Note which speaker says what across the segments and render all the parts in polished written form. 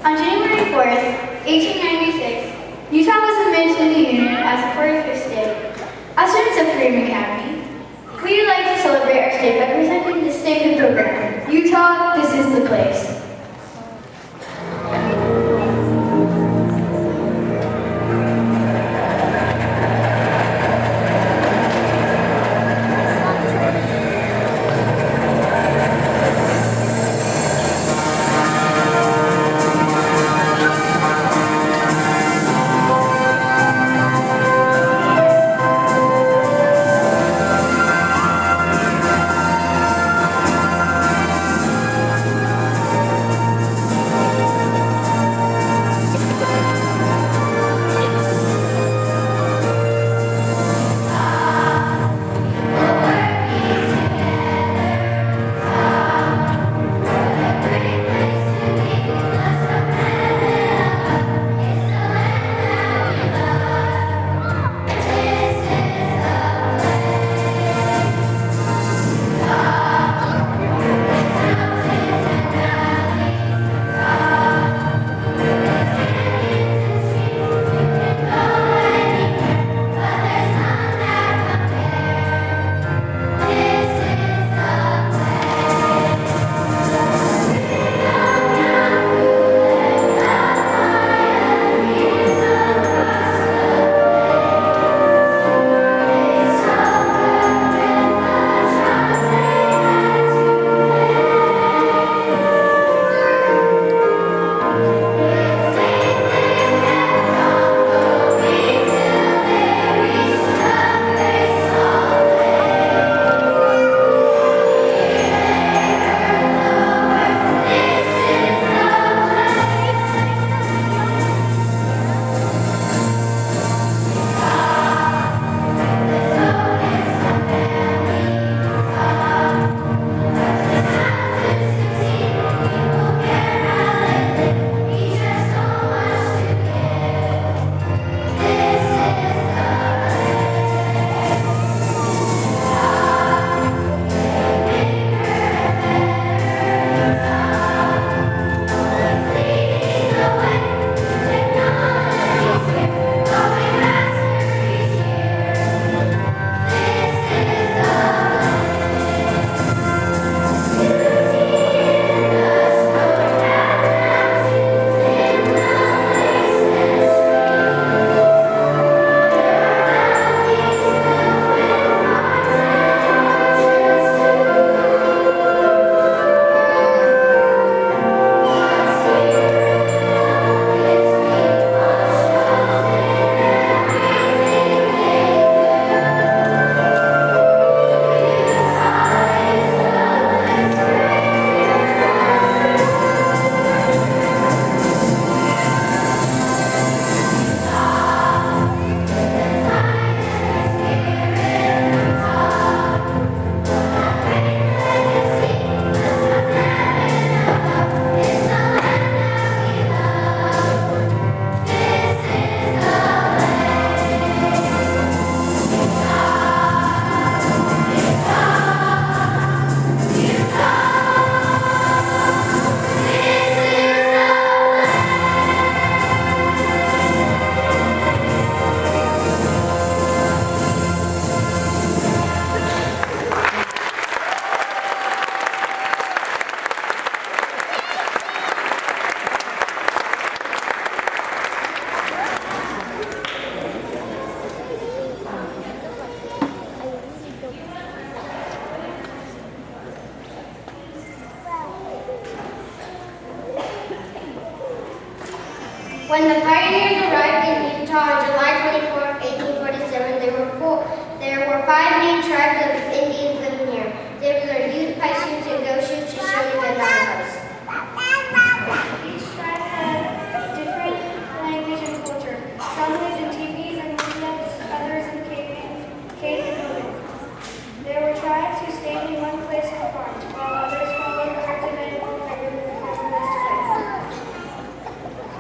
Speaker 1: On January 4th, 1896, Utah was admitted to the Union as a 45th state. As students of Freedom Academy, we would like to celebrate our state by presenting the statement program, Utah, This is the Place.
Speaker 2: When the pioneers arrived in Utah on July 24, 1847, there were 5 named tribes of Indians living here. They were the Utes, Paiutes, and Goshes, Shoshones, and Navajos.
Speaker 3: Each tribe had different language and culture. Some lived in teepees and wigwams, others in cave buildings. There were tribes who stayed in one place and farmed, while others followed herds of animals that grew in the place.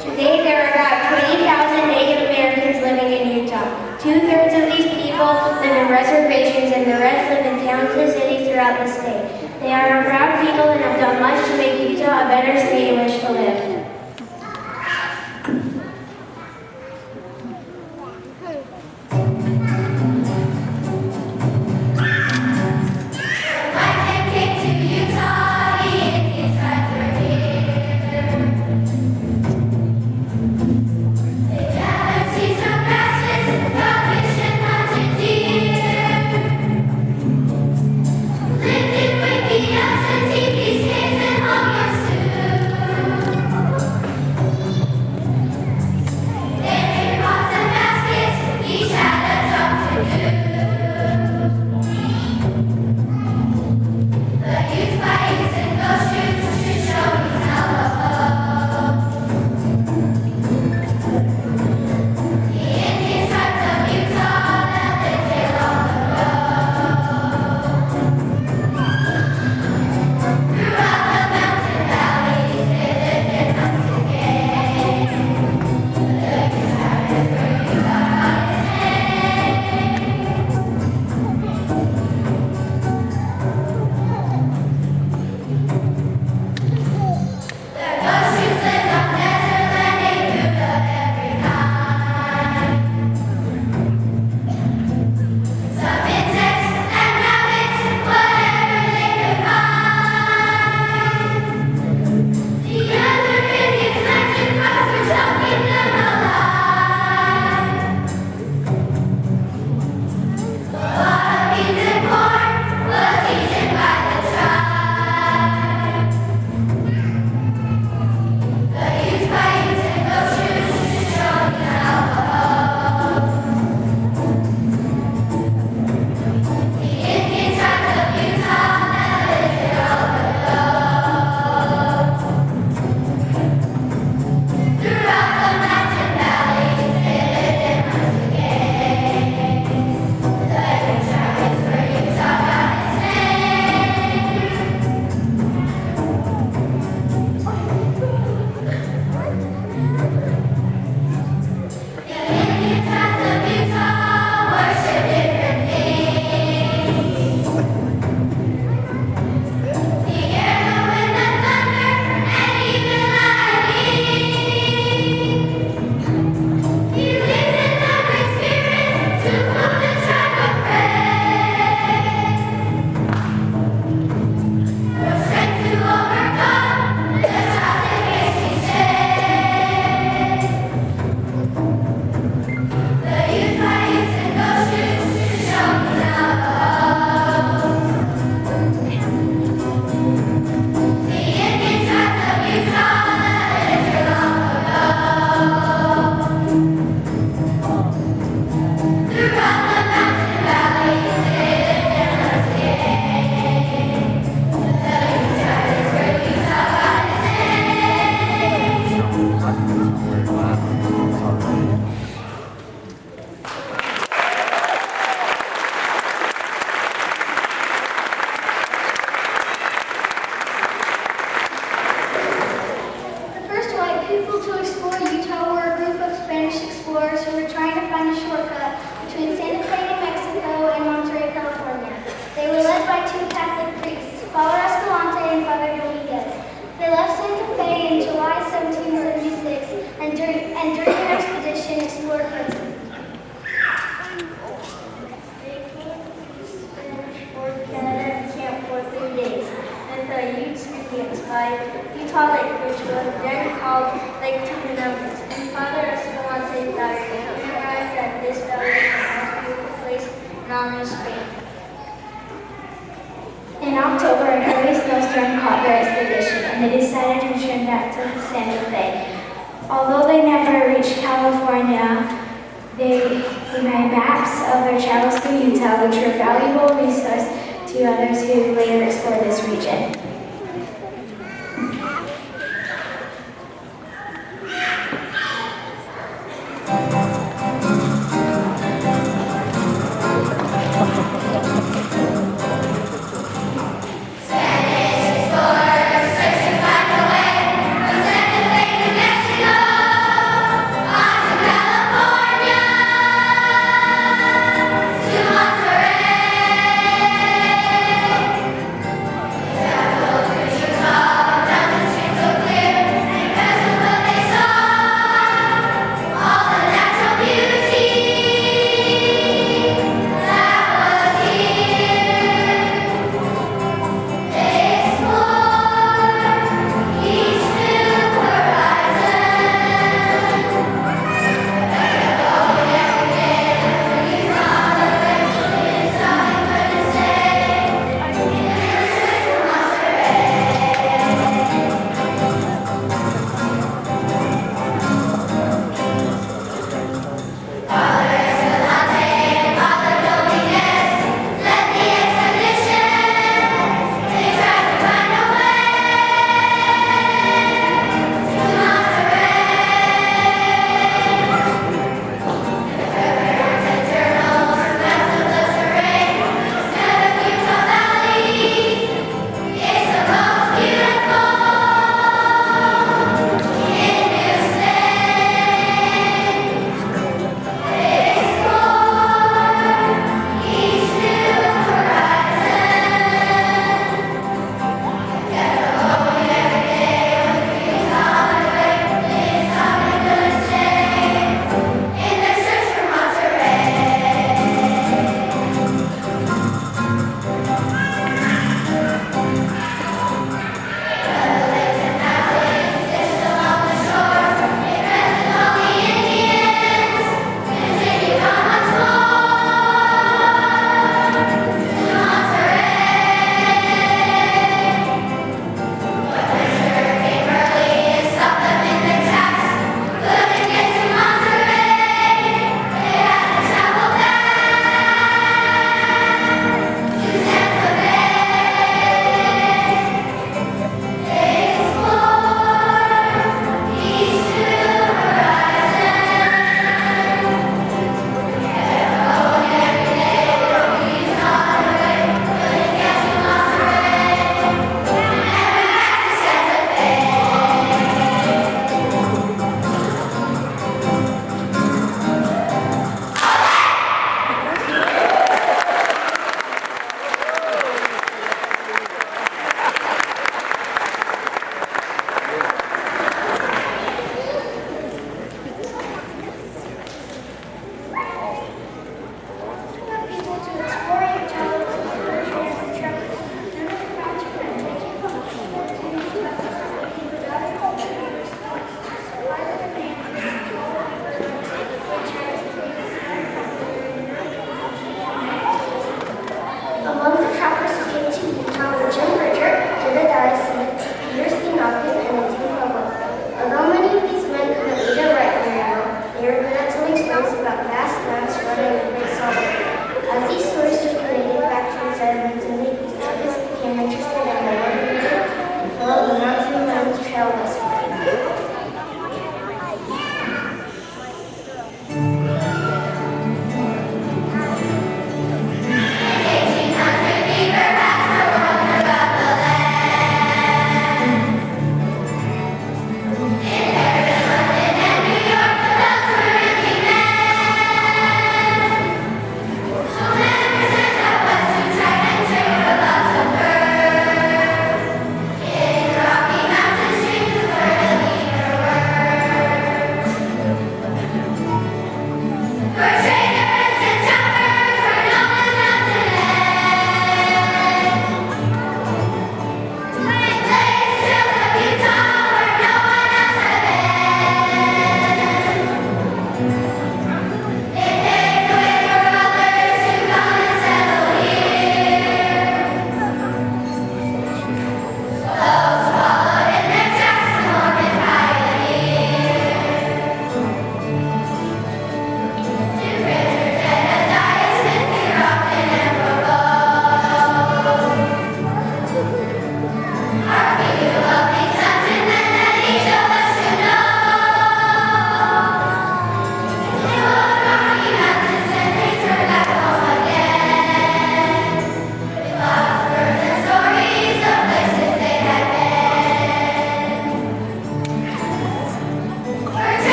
Speaker 2: Today, there are about 20,000 Native Americans living in Utah. 2/3 of these people live in reservations and the rest live in towns and cities throughout the state. They are a proud people and have done much to make Utah a better state in which to live. Utah Lake, which was then called Lake Tucanogas. And Father Escalante died and arrived at this valley and most beautiful place in all New Spain. In October, an early snowstorm caught their expedition, and they decided to return back to Santa Fe. Although they never reached California, they made maps of their travels through Utah, which were a valuable resource to others who later explored this region.
Speaker 4: California, to Monterey,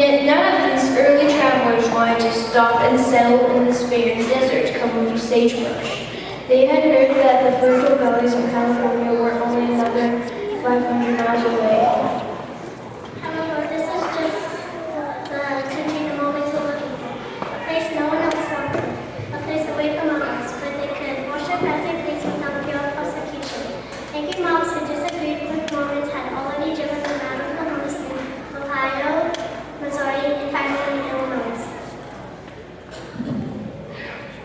Speaker 2: Yet none of these early travelers wanted to stop and settle in this barren desert covered with sagebrush. They had heard that the fertile valleys of California were only another 500 miles away.
Speaker 4: However, this is just to take a moment to look at. A place no one else wanted. A place away from others, where they could worship as they pleased without fear of persecution. Angry mobs who disagreed with Mormons had already driven them out of the homes in Ohio, Missouri, and finally in Illinois.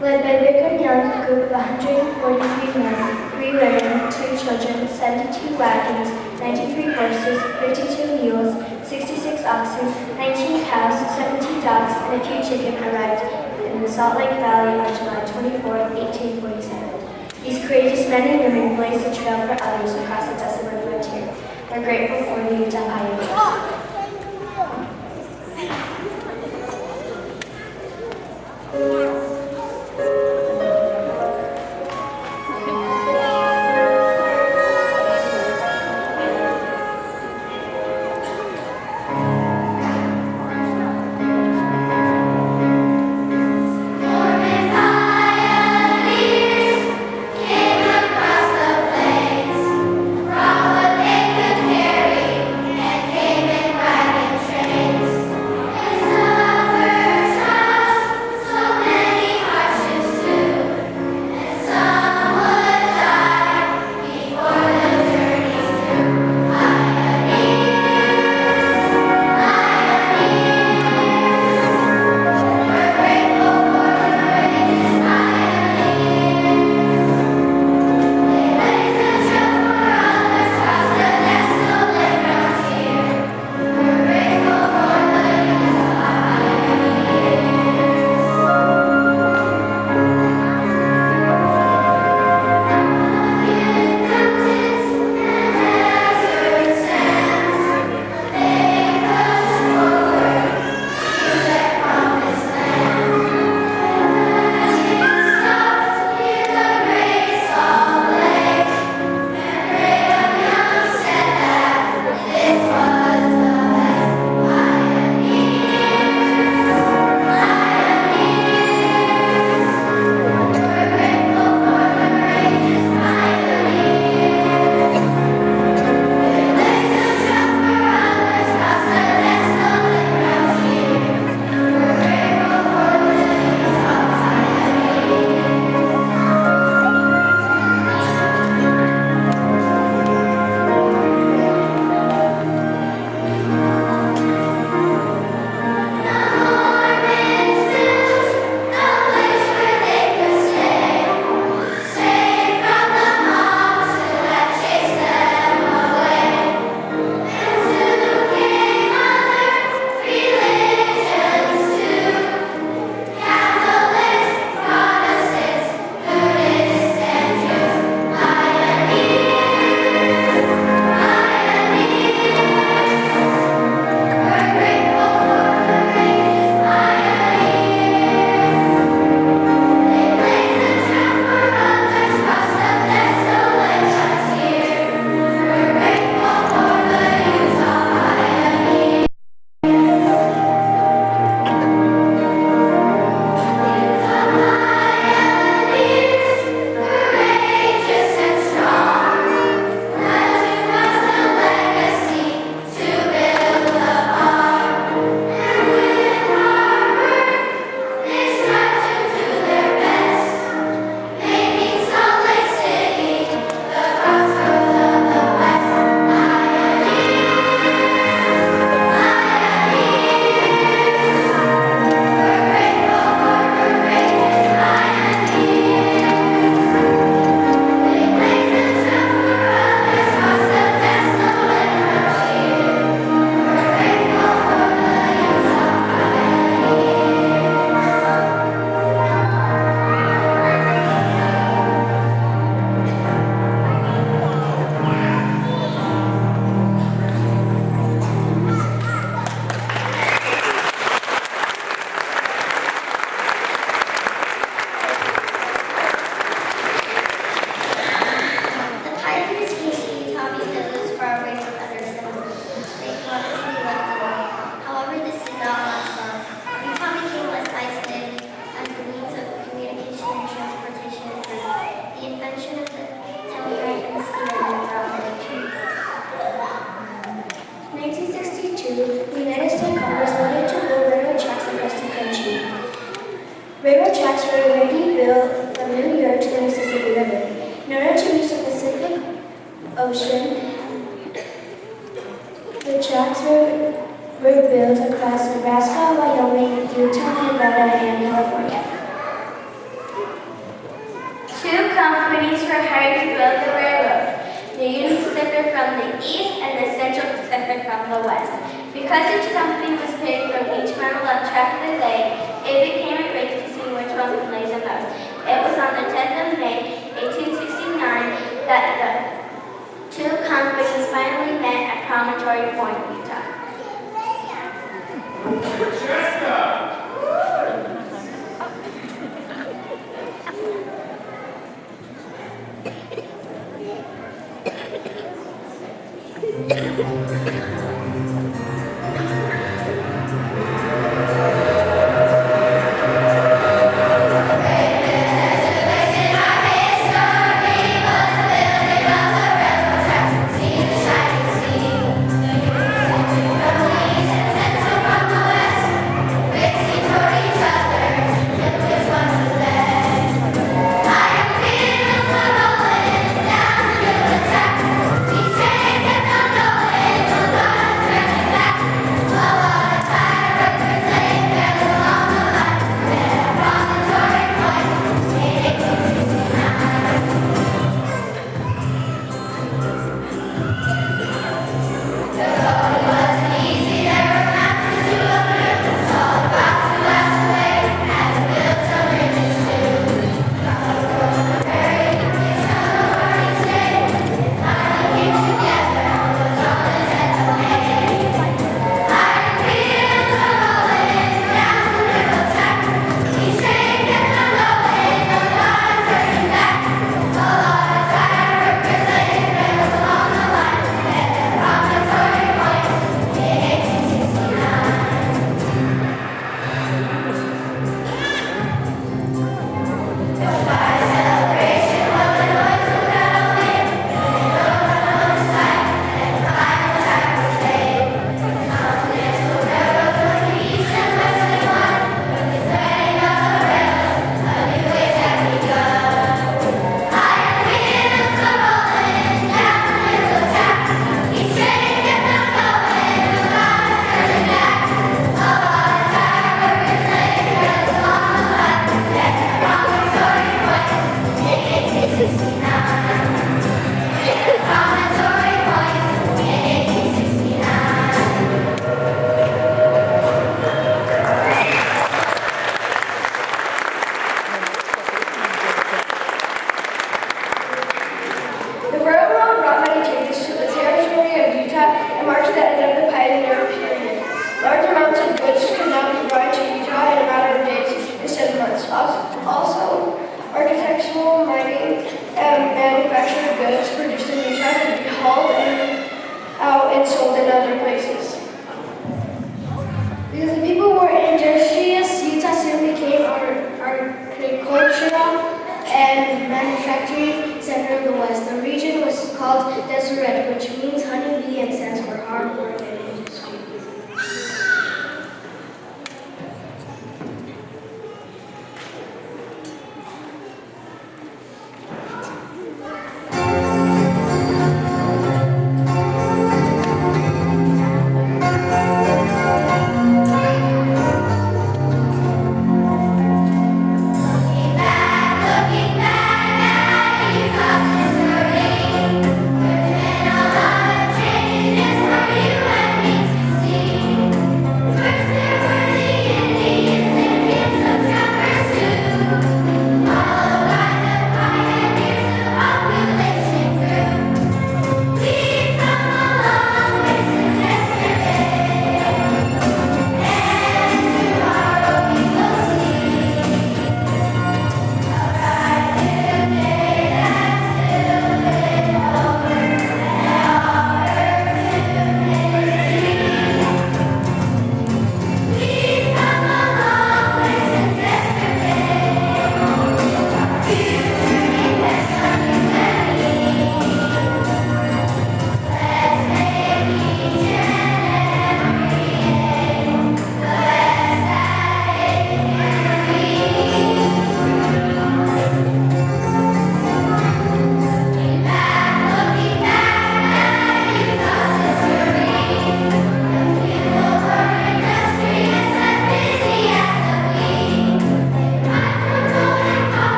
Speaker 2: Led by Brigham Young, a group of 143 men, 3 women, 2 children, 72 wagons, 93 horses, 52 mules, 66 oxen, 19 cows, 17 dogs, and a few chicken arrived in the Salt Lake Valley on July 24, 1847. These courageous men and women blazed the trail for others across the desolate frontier. We're grateful for the Utah pioneers.
Speaker 4: From what they could carry and came in tracks were already built from New York to the Mississippi River. In order to reach the Pacific Ocean, the tracks were built across Nebraska, Wyoming, Utah, Nevada, and California.
Speaker 2: Two companies were hired to build the railroad, the Union Pacific from the east and the Central Pacific from the west. Because each company was paid from each mile of track that day, it became a race to see which one could lay the most. It was on the 10th of May, 1869, that the two companies finally met at Preparatory Point.